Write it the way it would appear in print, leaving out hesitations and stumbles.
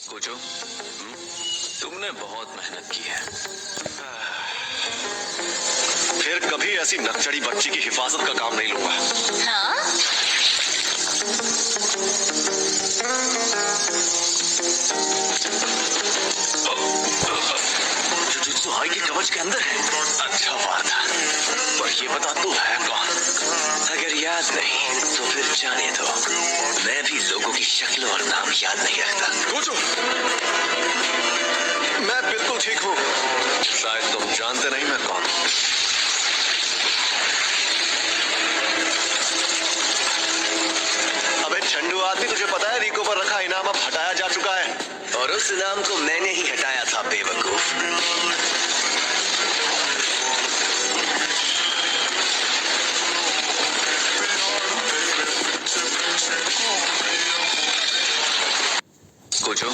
कोचो, तुमने बहुत मेहनत की है। फिर कभी ऐसी नकचड़ी बच्ची की हिफाजत का काम नहीं लूंगा। हाँ? जुजुत्सु हाई के कवच के अंदर है। अच्छा वार था, पर ये बता तू है कौन? अगर याद नहीं तो फिर जाने दो। मैं भी लोगों की शक्ल और नाम याद नहीं रखता। कोचो, मैं बिल्कुल ठीक हूँ। शायद तुम जानते नहीं मैं कौन हूँ। अबे झंडू आदमी, तुझे पता है रिको पर रखा इनाम अब हटाया जा चुका है। और उस इनाम को मैंने ही हटाया था बेवकूफ। कोचो,